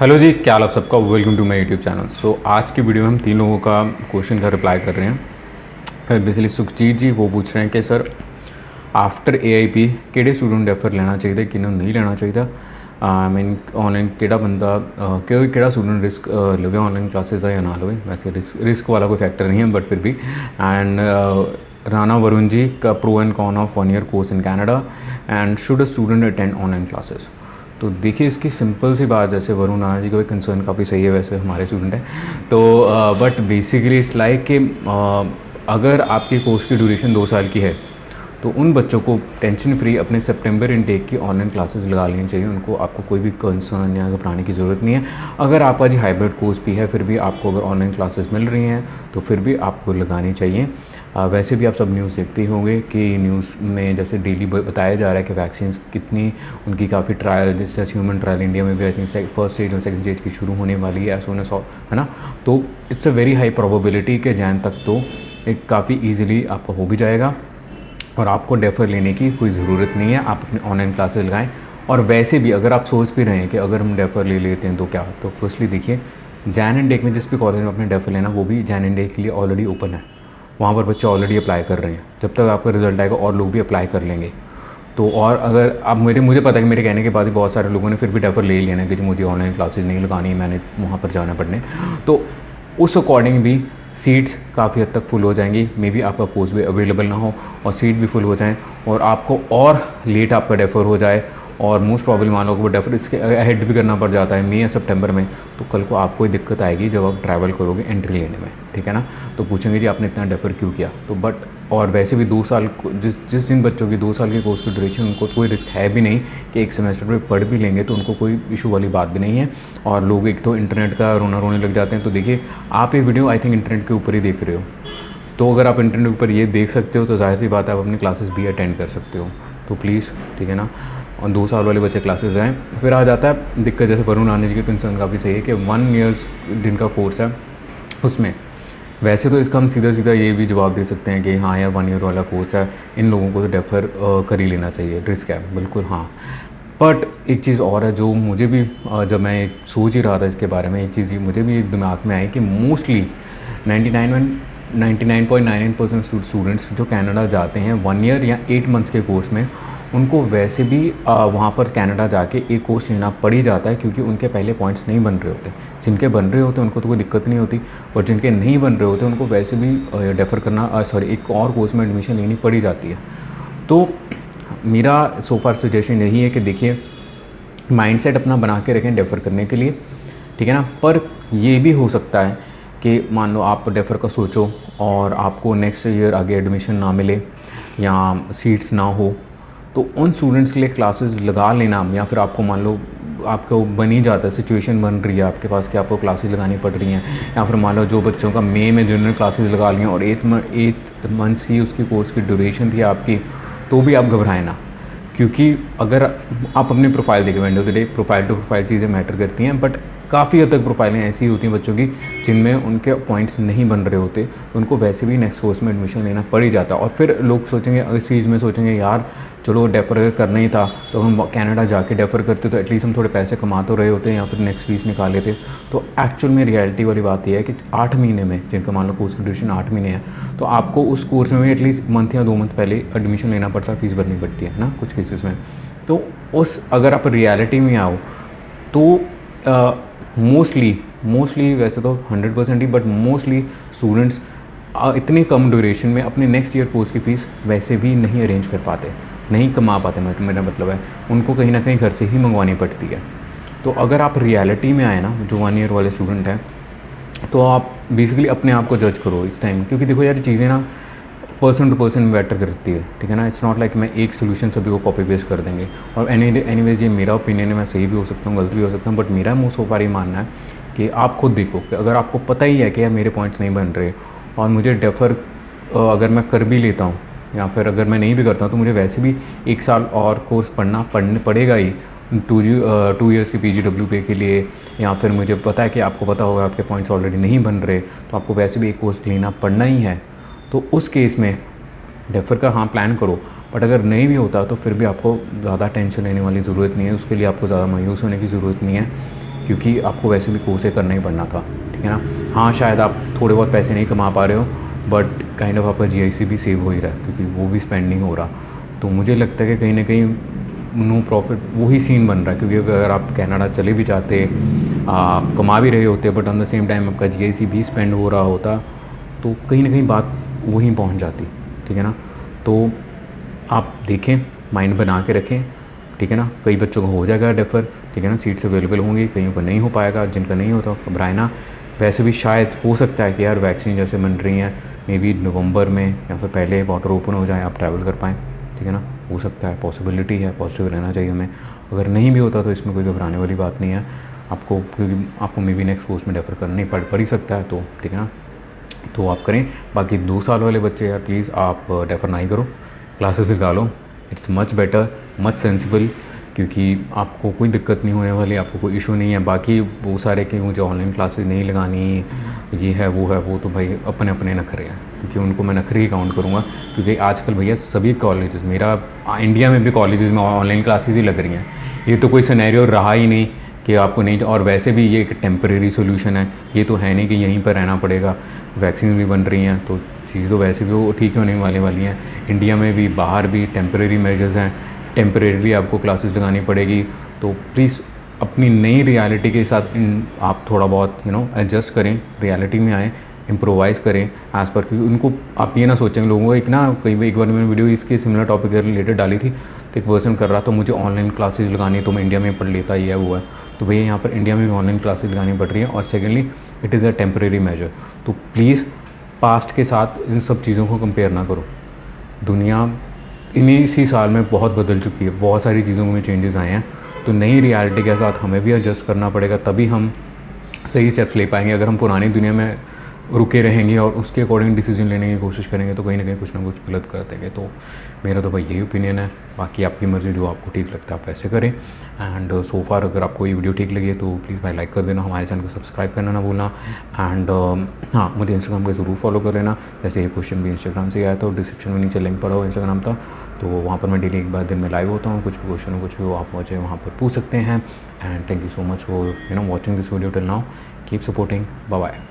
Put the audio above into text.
Hello जी, क्या हाल आप सबका। Welcome to my YouTube channel. आज की वीडियो में हम तीन लोगों का क्वेश्चन का रिप्लाई कर रहे हैं। बेसिकली सुखजीत जी वो पूछ रहे हैं कि सर आफ्टर AIP ਕਿਹੜੇ ਸਟੂਡੈਂਟ ਡੈਫਰ ਲੈਣਾ ਚਾਹੀਦਾ, ਕਿਹਨੂੰ ਨਹੀਂ ਲੈਣਾ ਚਾਹੀਦਾ। आई मीन ऑनलाइन ਕਿਹੜਾ ਬੰਦਾ ਕਿਹੜਾ स्टूडेंट रिस्क ਲਵੇ ऑनलाइन क्लासेस ਦਾ ਜਾਂ ना ਲਵੇ। वैसे रिस्क वाला कोई फैक्टर नहीं है, बट फिर भी। एंड राणा वरुण जी का pro and con of 1 year course in Canada and should a student attend online classes. तो देखिए इसकी सिंपल सी बात, जैसे वरुण राणा जी का भी कंसर्न काफ़ी सही है, वैसे हमारे स्टूडेंट हैं तो बट बेसिकली इट्स लाइक कि अगर आपके कोर्स की ड्यूरेशन 2 साल की है तो उन बच्चों को टेंशन फ्री अपने सितंबर इनटेक की ऑनलाइन क्लासेस लगा लेनी चाहिए। उनको आपको कोई भी कंसर्न या घबराने की ज़रूरत नहीं है। अगर आपका जी हाइब्रिड कोर्स भी है फिर भी आपको अगर ऑनलाइन क्लासेस मिल रही हैं तो फिर भी आपको लगानी चाहिए। वैसे भी आप सब न्यूज़ देखते ही होंगे कि न्यूज़ में जैसे डेली बताया जा रहा है कि वैक्सीन कितनी उनकी काफ़ी ट्रायल, जैसे ह्यूमन ट्रायल इंडिया में भी आई थिंक फर्स्ट स्टेज और सेकंड स्टेज की शुरू होने वाली है सोने सौ, है ना। तो it's a very high probability कि जैन तक तो एक काफ़ी ईजिली आपका हो भी जाएगा और आपको डेफर लेने की कोई ज़रूरत नहीं है। आप अपने ऑनलाइन क्लासेस लगाएं। और वैसे भी अगर आप सोच भी रहे हैं कि अगर हम डेफर ले लेते हैं तो क्या, तो फर्स्टली देखिए जैन एंड डेक में जिस भी कॉलेज में अपने डेफर लेना वो भी जैन एंड डेक के लिए ऑलरेडी ओपन है। वहाँ पर बच्चे ऑलरेडी अप्लाई कर रहे हैं। जब तक आपका रिजल्ट आएगा और लोग भी अप्लाई कर लेंगे। तो और अगर आप मुझे पता है कि मेरे कहने के बाद ही बहुत सारे लोगों ने फिर भी डेफर ले ही लेना कि जो मुझे ऑनलाइन क्लासेज नहीं लगानी, मैंने वहाँ पर जाना पड़ने। तो उस अकॉर्डिंग भी सीट्स काफ़ी हद तक फुल हो जाएंगी। मे बी आपका कोर्स भी अवेलेबल ना हो और सीट भी फुल हो जाएं और आपको और लेट आपका डेफर हो जाए और मोस्ट प्रॉब्लम मान लो कि वो डेफर इसके अहेड भी करना पड़ जाता है मई या सितंबर में, तो कल को आपको ही दिक्कत आएगी जब आप ट्रैवल करोगे एंट्री लेने में, ठीक है ना। तो पूछेंगे जी आपने इतना डेफर क्यों किया। तो बट और वैसे भी 2 साल जिस जिन बच्चों की 2 साल के कोर्स की ड्यूरेशन उनको कोई रिस्क है भी नहीं कि एक सेमेस्टर में पढ़ भी लेंगे तो उनको कोई इशू वाली बात भी नहीं है। और लोग एक तो इंटरनेट का रोने लग जाते हैं। तो देखिए आप ये वीडियो आई थिंक इंटरनेट के ऊपर ही देख रहे हो, तो अगर आप इंटरनेट के ऊपर ये देख सकते हो तो जाहिर सी बात है आप अपनी क्लासेस भी अटेंड कर सकते हो। तो प्लीज़, ठीक है ना। और 2 साल वाले बच्चे क्लासेस आएँ। फिर आ जाता है दिक्कत, जैसे वरुण आने जी के कंसर्न काफ़ी सही है कि 1 ईयर्स जिनका कोर्स है उसमें वैसे तो इसका हम सीधा सीधा ये भी जवाब दे सकते हैं कि हाँ यार 1 ईयर वाला कोर्स है, इन लोगों को तो डेफर कर ही लेना चाहिए, रिस्क है बिल्कुल हाँ। बट एक चीज़ और है जो मुझे भी जब मैं सोच ही रहा था इसके बारे में, एक चीज़ मुझे भी दिमाग में आई कि मोस्टली 99.99% स्टूडेंट्स जो कनाडा जाते हैं 1 ईयर या 8 मंथ्स के कोर्स में, उनको वैसे भी वहाँ पर कनाडा जाके एक कोर्स लेना पड़ ही जाता है क्योंकि उनके पहले पॉइंट्स नहीं बन रहे होते। जिनके बन रहे होते उनको तो कोई दिक्कत नहीं होती और जिनके नहीं बन रहे होते उनको वैसे भी डेफर करना एक और कोर्स में एडमिशन लेनी पड़ ही जाती है। तो मेरा सो फार सजेशन यही है कि देखिए माइंडसेट अपना बना के रखें डेफर करने के लिए, ठीक है ना। पर ये भी हो सकता है कि मान लो आप डेफर का सोचो और आपको नेक्स्ट ईयर आगे एडमिशन ना मिले या सीट्स ना हो, तो उन स्टूडेंट्स के लिए क्लासेस लगा लेना। या फिर आपको मान लो आपको बन ही जाता है, सिचुएशन बन रही है आपके पास कि आपको क्लासेस लगानी पड़ रही हैं, या फिर मान लो जो बच्चों का मई में जिन्होंने क्लासेस लगा ली हैं और 8 मंथ्स ही उसकी कोर्स की ड्यूरेशन थी आपकी, तो भी आप घबराएं ना। क्योंकि अगर आप अपनी प्रोफाइल देखें, end of the day profile to profile चीज़ें मैटर करती हैं, बट काफ़ी हद तक प्रोफाइलें ऐसी होती हैं बच्चों की जिनमें उनके पॉइंट्स नहीं बन रहे होते, तो उनको वैसे भी नेक्स्ट कोर्स में एडमिशन लेना पड़ ही जाता है। और फिर लोग सोचेंगे इस चीज़ में सोचेंगे यार चलो डेफर अगर करना ही था तो हम कनाडा जाके डेफर करते तो एटलीस्ट हम थोड़े पैसे कमा तो रहे होते या फिर नेक्स्ट फीस निकाल लेते। तो एक्चुअल में रियलिटी वाली बात यह है कि 8 महीने में, जिनका मान लो कोर्स की ड्यूरेशन 8 महीने है, तो आपको उस कोर्स में भी एटलीस्ट मंथ या 2 मंथ पहले एडमिशन लेना पड़ता है, फीस भरनी पड़ती है ना कुछ केसेस में। तो उस अगर आप रियलिटी में आओ तो मोस्टली वैसे तो 100% ही, बट मोस्टली स्टूडेंट्स इतनी कम ड्यूरेशन में अपने नेक्स्ट ईयर कोर्स की फ़ीस वैसे भी नहीं अरेंज कर पाते, नहीं कमा पाते। मेरा मतलब है उनको कहीं ना कहीं घर से ही मंगवानी पड़ती है। तो अगर आप रियलिटी में आए ना, जो 1 ईयर वाले स्टूडेंट हैं, तो आप बेसिकली अपने आप को जज करो इस टाइम, क्योंकि देखो यार चीज़ें ना पर्सन टू पर्सन मैटर करती है, ठीक है ना। इट्स नॉट लाइक मैं एक सोल्यूशन सभी को कॉपी पेस्ट कर देंगे। और एनीवेज ये मेरा ओपिनियन है, मैं सही भी हो सकता हूँ गलत भी हो सकता हूँ, बट मेरा मुँह सो फार ये मानना है कि आप खुद देखो कि अगर आपको पता ही है कि यार मेरे पॉइंट्स नहीं बन रहे और मुझे डेफर अगर मैं कर भी लेता हूँ या फिर अगर मैं नहीं भी करता हूँ तो मुझे वैसे भी 1 साल और कोर्स पढ़ने पड़ेगा ही 2 ईयर्स के PGWP के लिए, या फिर मुझे पता है कि आपको पता होगा आपके पॉइंट्स ऑलरेडी नहीं बन रहे तो आपको वैसे भी एक कोर्स लेना पड़ना ही है। तो उस केस में डेफर का हाँ प्लान करो, बट अगर नहीं भी होता तो फिर भी आपको ज़्यादा टेंशन लेने वाली ज़रूरत नहीं है, उसके लिए आपको ज़्यादा मायूस होने की ज़रूरत नहीं है। क्योंकि आपको वैसे भी कोर्स करना ही पड़ना था, ठीक है ना। हाँ, शायद आप थोड़े बहुत पैसे नहीं कमा पा रहे हो, बट काइंड ऑफ आपका जीआईसी भी सेव हो ही रहा है, क्योंकि वो भी स्पेंड नहीं हो रहा। तो मुझे लगता है कि कहीं ना कहीं नो प्रॉफिट वही सीन बन रहा है, क्योंकि अगर आप कनाडा चले भी जाते, आप कमा भी रहे होते, but on the same time आपका जीआईसी भी स्पेंड हो रहा होता, तो कहीं ना कहीं बात वहीं पहुंच जाती, ठीक है ना। तो आप देखें, माइंड बना के रखें, ठीक है ना। कई बच्चों को हो जाएगा डेफर, ठीक है ना, सीट्स अवेलेबल होंगी, कईयों को नहीं हो पाएगा, जिनका नहीं होता घबराए ना। वैसे भी शायद हो सकता है कि यार वैक्सीन जैसे बन रही हैं, मे बी नवंबर में या फिर पहले बॉर्डर ओपन हो जाए, आप ट्रैवल कर पाएँ, ठीक है ना। हो सकता है, पॉसिबिलिटी है, पॉजिटिव रहना चाहिए हमें। अगर नहीं भी होता तो इसमें कोई घबराने वाली बात नहीं है आपको, क्योंकि आपको मे बी नेक्स्ट कोर्स में डेफर करना ही पड़ ही सकता है, तो ठीक है ना। तो आप करें। बाकी 2 साल वाले बच्चे यार प्लीज़ आप डेफर ना ही करो, क्लासेस निकालो, it's much better, much sensible, क्योंकि आपको कोई दिक्कत नहीं होने वाली, आपको कोई इशू नहीं है। बाकी वो सारे कि मुझे ऑनलाइन क्लासेस नहीं लगानी, ये है वो तो भाई अपने अपने नखरे हैं, क्योंकि उनको मैं नखरे ही काउंट करूँगा। क्योंकि आजकल भैया सभी कॉलेजेस, मेरा इंडिया में भी कॉलेजेस में ऑनलाइन क्लासेस ही लग रही हैं। ये तो कोई सिनेरियो रहा ही नहीं कि आपको नहीं, और वैसे भी ये एक टेम्परेरी सोल्यूशन है, ये तो है नहीं कि यहीं पर रहना पड़ेगा। वैक्सीन भी बन रही हैं, तो चीज़ तो वैसे भी वो ठीक होने वाली हैं। इंडिया में भी बाहर भी टेम्परेरी मेजर्स हैं, टेम्परेरी आपको क्लासेस लगानी पड़ेगी। तो प्लीज़ अपनी नई रियलिटी के साथ आप थोड़ा बहुत एडजस्ट करें, रियलिटी में आएँ, इम्प्रोवाइज़ करें एज़ पर, क्योंकि उनको आप ये ना सोचें। लोगों को एक बार मैंने वीडियो इसके सिमिलर टॉपिक के रिलेटेड डाली थी, तो एक पर्सन कर रहा था मुझे ऑनलाइन क्लासेस लगानी, तो मैं इंडिया में पढ़ लेता, ये है वो है। तो भैया यहाँ पर इंडिया में भी ऑनलाइन क्लासेस लगानी पड़ रही है, और secondly it is a temporary measure. तो प्लीज़ पास्ट के साथ इन सब चीज़ों को कंपेयर ना करो। दुनिया इन्हीं इसी साल में बहुत बदल चुकी है, बहुत सारी चीज़ों में चेंजेस आए हैं। तो नई रियलिटी के साथ हमें भी एडजस्ट करना पड़ेगा, तभी हम सही स्टेप्स ले पाएंगे। अगर हम पुरानी दुनिया में रुके रहेंगे और उसके अकॉर्डिंग डिसीजन लेने की कोशिश करेंगे, तो कहीं ना कुछ ना कुछ गलत कर देंगे। तो मेरा तो भाई यही ओपिनियन है, बाकी आपकी मर्ज़ी, जो आपको ठीक लगता है आप ऐसे करें। एंड सो फार अगर आपको ये वीडियो ठीक लगी है तो प्लीज़ भाई लाइक कर देना, हमारे चैनल को सब्सक्राइब करना ना भूलना। एंड हाँ, मुझे इंस्टाग्राम पे ज़रूर फॉलो कर लेना। जैसे ये क्वेश्चन भी इंस्टाग्राम से आया था, और डिस्क्रिप्शन में नीचे लिंक पड़ा हुआ इंस्टाग्राम था, तो वहाँ पर मैं डेली एक बार दिन में लाइव होता हूँ। कुछ भी क्वेश्चन हो, कुछ भी हो, आप मुझे वहाँ पर पूछ सकते हैं। And thank you so much for watching this video till now. Keep supporting, bye bye.